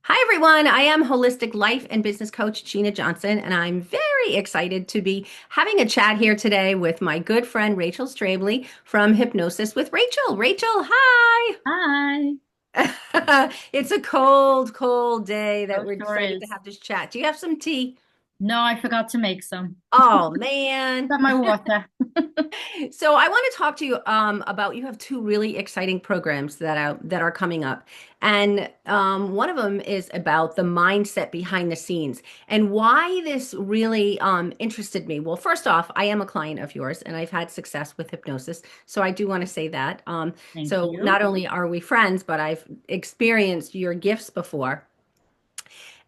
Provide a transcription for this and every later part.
Hi, everyone. I am holistic life and business coach Gina Johnson, and I'm very excited to be having a chat here today with my good friend Rachel Strabely from Hypnosis with Rachel. Rachel, hi. Hi. It's a cold, cold day that Oh, we're sure deciding to is. have this chat. Do you have some tea? No, I forgot to make some. Oh, man. Got my water. So I want to talk to you about you have two really exciting programs that are coming up, and one of them is about the mindset behind the scenes and why this really interested me. Well, first off, I am a client of yours, and I've had success with hypnosis, so I do want to say that. Thank So you. not only are we friends, but I've experienced your gifts before.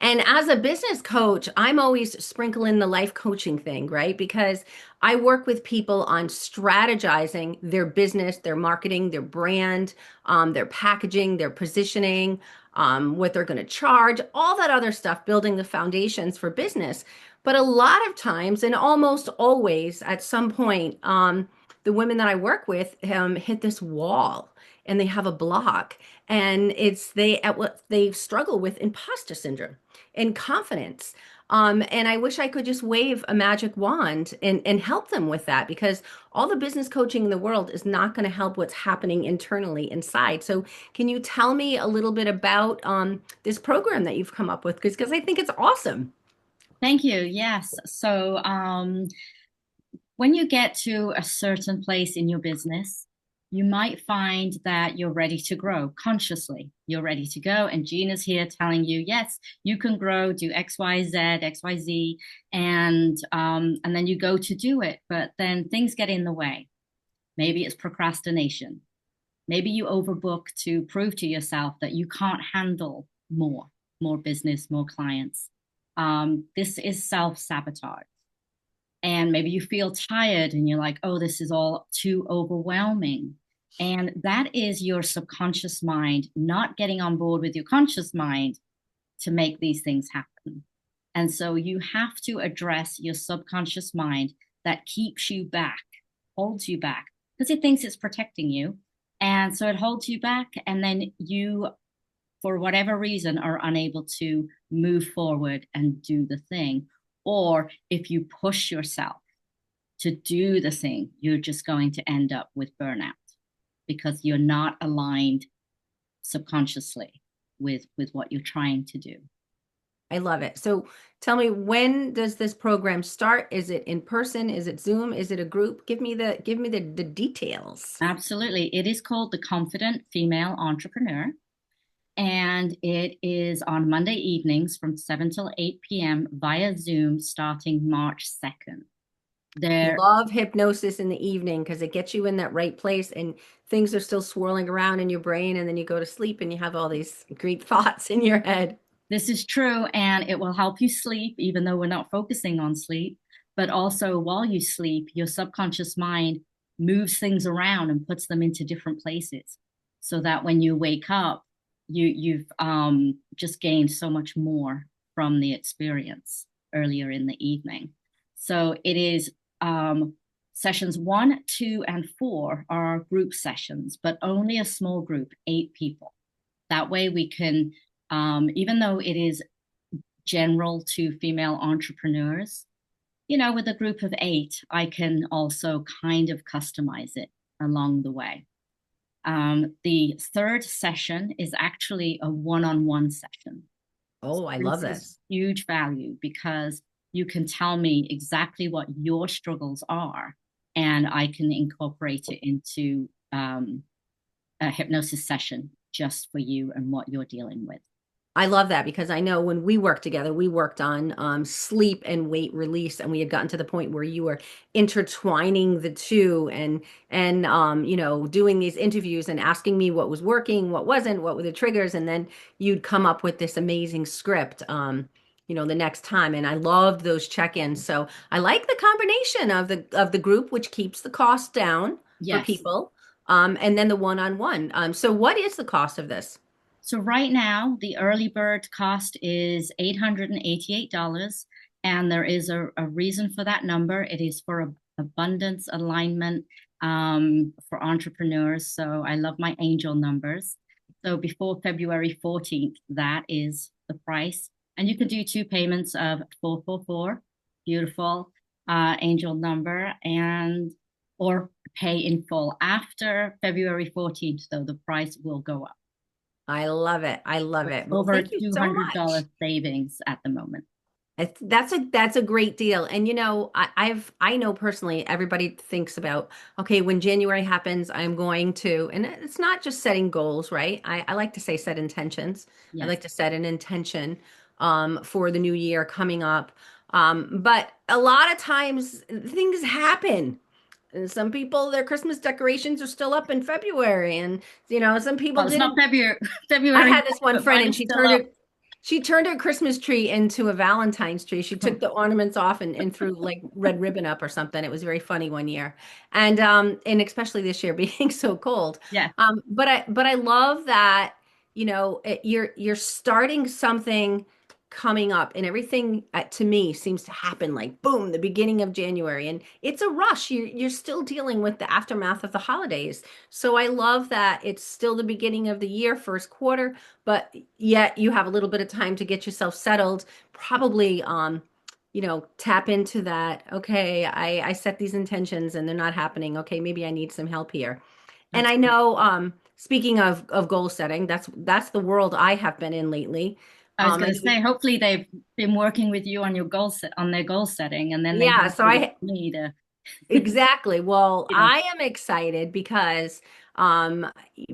And as a business coach, I'm always sprinkling the life coaching thing, right? Because I work with people on strategizing their business, their marketing, their brand, their packaging, their positioning, what they're going to charge, all that other stuff, building the foundations for business. But a lot of times, and almost always at some point, the women that I work with hit this wall and they have a block and it's they at what they struggle with imposter syndrome and confidence. And I wish I could just wave a magic wand and help them with that because all the business coaching in the world is not going to help what's happening internally inside. So, can you tell me a little bit about this program that you've come up with? Because I think it's awesome. Thank you. Yes. When you get to a certain place in your business, you might find that you're ready to grow consciously. You're ready to go. And Gina's here telling you, yes, you can grow, do X, Y, Z, X, Y, Z. And then you go to do it. But then things get in the way. Maybe it's procrastination. Maybe you overbook to prove to yourself that you can't handle more business, more clients. This is self-sabotage. And maybe you feel tired and you're like, oh, this is all too overwhelming. And that is your subconscious mind not getting on board with your conscious mind to make these things happen. And so you have to address your subconscious mind that keeps you back, holds you back, because it thinks it's protecting you. And so it holds you back. And then you, for whatever reason, are unable to move forward and do the thing. Or if you push yourself to do the thing, you're just going to end up with burnout because you're not aligned subconsciously with what you're trying to do. I love it. So, tell me, when does this program start? Is it in person? Is it Zoom? Is it a group? Give me the details. Absolutely. It is called The Confident Female Entrepreneur, and it is on Monday evenings from 7 till 8 p.m. via Zoom starting March 2nd. There, Love hypnosis in the evening because it gets you in that right place and things are still swirling around in your brain and then you go to sleep and you have all these great thoughts in your head. this is true, and it will help you sleep, even though we're not focusing on sleep. But also, while you sleep, your subconscious mind moves things around and puts them into different places so that when you wake up, you've just gained so much more from the experience earlier in the evening. So it is sessions 1, 2, and 4 are group sessions, but only a small group, 8 people. That way we can, even though it is general to female entrepreneurs, with a group of 8, I can also kind of customize it along the way. The third session is actually a one-on-one session. Oh, I love This is this. huge value because you can tell me exactly what your struggles are, and I can incorporate it into a hypnosis session just for you and what you're dealing with. I love that because I know when we worked together, we worked on sleep and weight release, and we had gotten to the point where you were intertwining the two and doing these interviews and asking me what was working, what wasn't, what were the triggers, and then you'd come up with this amazing script. The next time, and I loved those check-ins. So I like the combination of the group, which keeps the cost down for Yes. people, and then the one-on-one. So what is the cost of this? So right now, the early bird cost is $888, and there is a reason for that number. It is for abundance alignment for entrepreneurs. So I love my angel numbers. So before February 14th, that is the price. And you can do two payments of 444, beautiful angel number, and or pay in full. After February 14th, though, the price will go up. I love it. I love it. Well, Over thank you so $200 much. savings at the moment. That's a great deal. And I know personally everybody thinks about, okay, when January happens, I'm going to, and it's not just setting goals, right? I like to say set intentions. I Yes. like to set an intention for the new year coming up. But a lot of times things happen. And some people, their Christmas decorations are still up in February, and some people Well, it's not didn't. February I February had yet, this one but friend mine and is still up. she turned her Christmas tree into a Valentine's tree. She took the ornaments off and threw like red ribbon up or something. It was very funny one year. And especially this year being so cold. Yeah, But I love that, you're starting something coming up and everything to me seems to happen like boom, the beginning of January. And it's a rush. You're still dealing with the aftermath of the holidays. So I love that it's still the beginning of the year, first quarter, but yet you have a little bit of time to get yourself settled. Probably, tap into that. Okay, I set these intentions and they're not happening. Okay, maybe I need some help here. And that's I great. know, speaking of goal setting, that's the world I have been in lately. I was going I to say, hopefully they've been working with you on your on their goal setting, and then they Yeah, work so with I me to, exactly. Well, you know, I am excited because um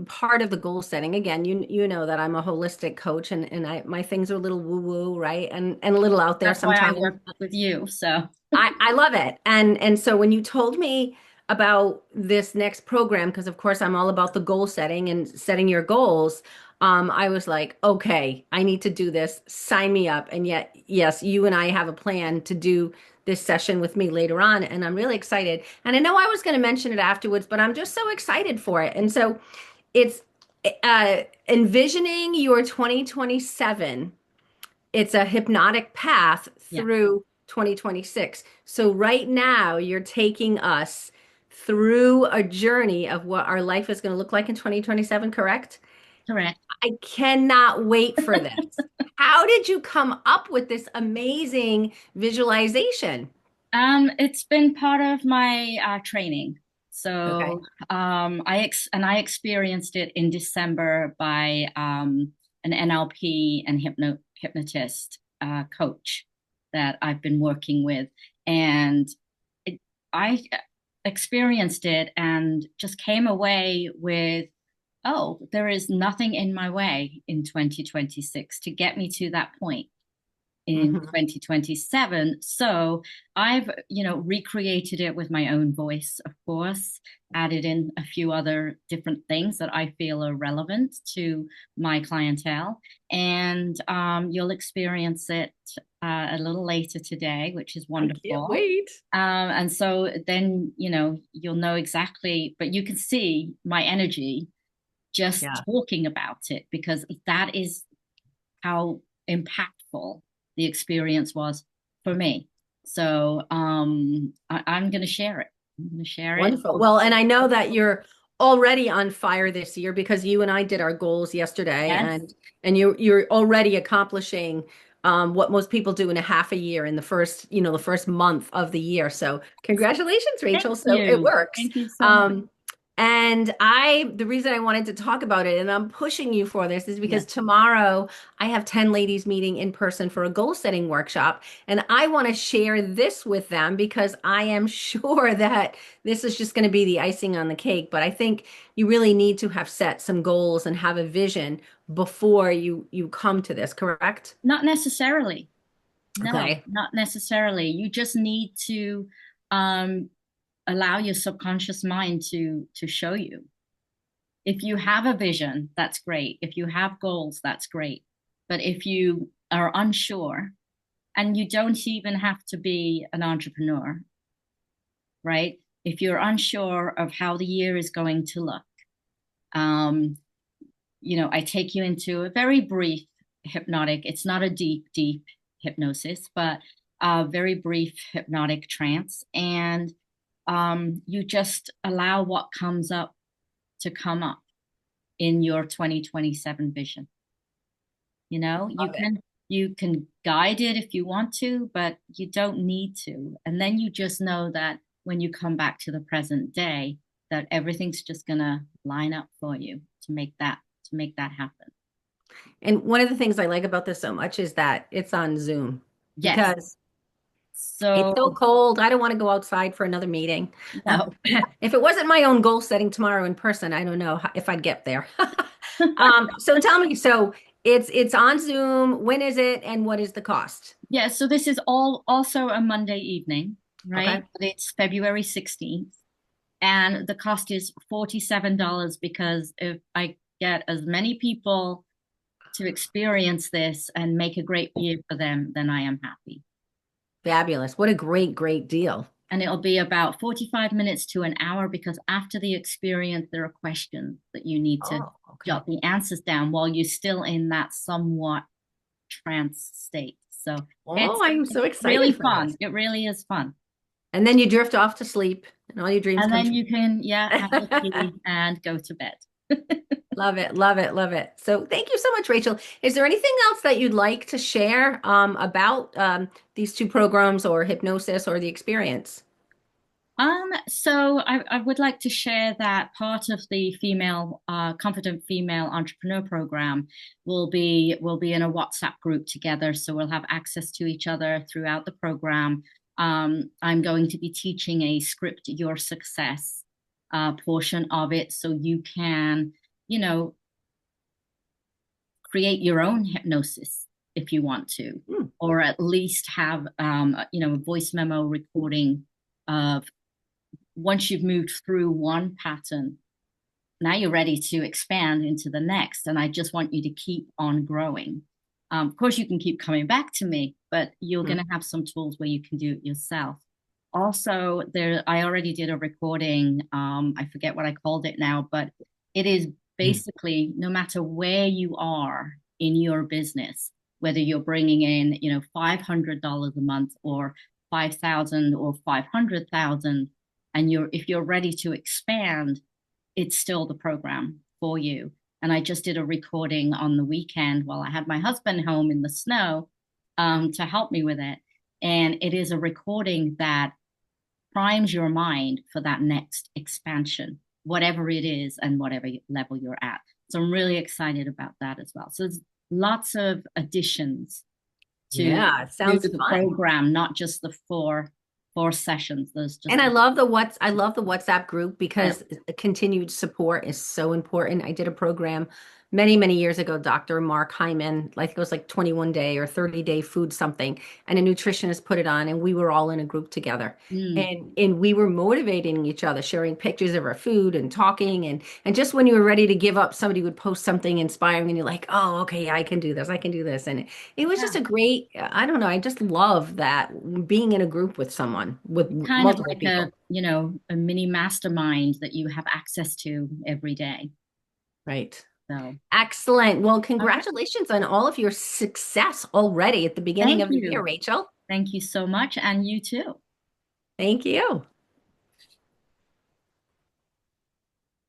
part of the goal setting, again, you know that I'm a holistic coach and my things are a little woo-woo, right? And a little out there that's why I sometimes. work with you. So I love it. And so when you told me about this next program, because of course I'm all about the goal setting and setting your goals, I was like, okay, I need to do this. Sign me up. And yet, yes, you and I have a plan to do this session with me later on, and I'm really excited. And I know I was going to mention it afterwards, but I'm just so excited for it. And so it's envisioning your 2027. It's a hypnotic path yeah, through 2026. So right now you're taking us through a journey of what our life is going to look like in 2027, correct? correct. I cannot wait for this. How did you come up with this amazing visualization? It's been part of my training. Okay. So I experienced it in December by an NLP and hypnotist coach that I've been working with, and I experienced it and just came away with, oh, there is nothing in my way in 2026 to get me to that point in Mhm. 2027. So I've, recreated it with my own voice, of course, added in a few other different things that I feel are relevant to my clientele. And you'll experience it a little later today, which is I can't wonderful. wait. And so then, you'll know exactly, but you can see my energy just Yeah. talking about it because that is how impactful the experience was for me. So I'm going to share it. I'm going to share it. Wonderful. Well, and I know that you're already on fire this year because you and I did our goals yesterday, Yes. and you're already accomplishing what most people do in a half a year in the first month of the year. So congratulations, Thank Rachel. So it you. works. Thank you so much. Um, the reason I wanted to talk about it, and I'm pushing you for this, is because Yes. tomorrow I have 10 ladies meeting in person for a goal setting workshop. And I want to share this with them because I am sure that this is just going to be the icing on the cake. But I think you really need to have set some goals and have a vision before you come to this, correct? Not necessarily. No, Okay. not necessarily. You just need to um, allow your subconscious mind to show you. If you have a vision, that's great. If you have goals, that's great. But if you are unsure, and you don't even have to be an entrepreneur, right? If you're unsure of how the year is going to look, um, I take you into a very brief hypnotic, it's not a deep hypnosis, but a very brief hypnotic trance. And you just allow what comes up to come up. in your 2027 vision. Love it. You can guide it if you want to, but you don't need to. And then you just know that when you come back to the present day, that everything's just gonna line up for you to make that happen. And one of the things I like about this so much is that it's on Zoom Yes. because it's So so cold. I don't want to go outside for another meeting. no. If it wasn't my own goal setting tomorrow in person, I don't know if I'd get there. So tell me, so it's on Zoom. When is it, and what is the cost? Yeah, so this is all also a Monday evening, Okay. right? But it's February 16th. And the cost is $47 because if I get as many people to experience this and make a great year for them, then I am happy. Fabulous. What a great, great deal. And it'll be about 45 minutes to an hour because after the experience, there are questions that you need to Oh, okay. jot the answers down while you're still in that somewhat trance state. So Oh, I'm it's so really excited for fun. this. It really is fun. And then you drift off to sleep and all your dreams And come then true. you can, yeah, have a tea and go to bed. Love it, love it, love it. So thank you so much, Rachel. Is there anything else that you'd like to share about these two programs or hypnosis or the experience? So I would like to share that part of the confident female entrepreneur program will be in a WhatsApp group together. So we'll have access to each other throughout the program. I'm going to be teaching a script your success portion of it, so you can, you know, create your own hypnosis if you want to, Hmm. or at least have, a voice memo recording of once you've moved through one pattern, now you're ready to expand into the next. And I just want you to keep on growing. Of course, you can keep coming back to me, but you're going Hmm. to have some tools where you can do it yourself. Also, I already did a recording. I forget what I called it now, but it is basically no matter where you are in your business, whether you're bringing in, $500 a month or 5,000 or 500,000, and if you're ready to expand, it's still the program for you. And I just did a recording on the weekend while I had my husband home in the snow to help me with it. And it is a recording that primes your mind for that next expansion, whatever it is and whatever level you're at. So I'm really excited about that as well. So there's lots of additions to Yeah, it do sounds the fun. program, not just the four sessions. There's just And I love the WhatsApp group yeah. because continued support is so important. I did a program many, many years ago, Dr. Mark Hyman, like it was like 21 day or 30-day food something, and a nutritionist put it on and we were all in a group together. Mm, And we were motivating each other, sharing pictures of our food and talking and just when you were ready to give up, somebody would post something inspiring and you're like, "Oh, okay, yeah, I can do this. I can do this." And it was just yeah. a great, I don't know, I just love that being in a group with someone, with Kind of multiple like a, people. a mini mastermind that you have access to every day. Right. So, Excellent. Well, all right. congratulations on all of your success already at the beginning Thank of the year, you. Rachel. Thank you so much. And you too. Thank you.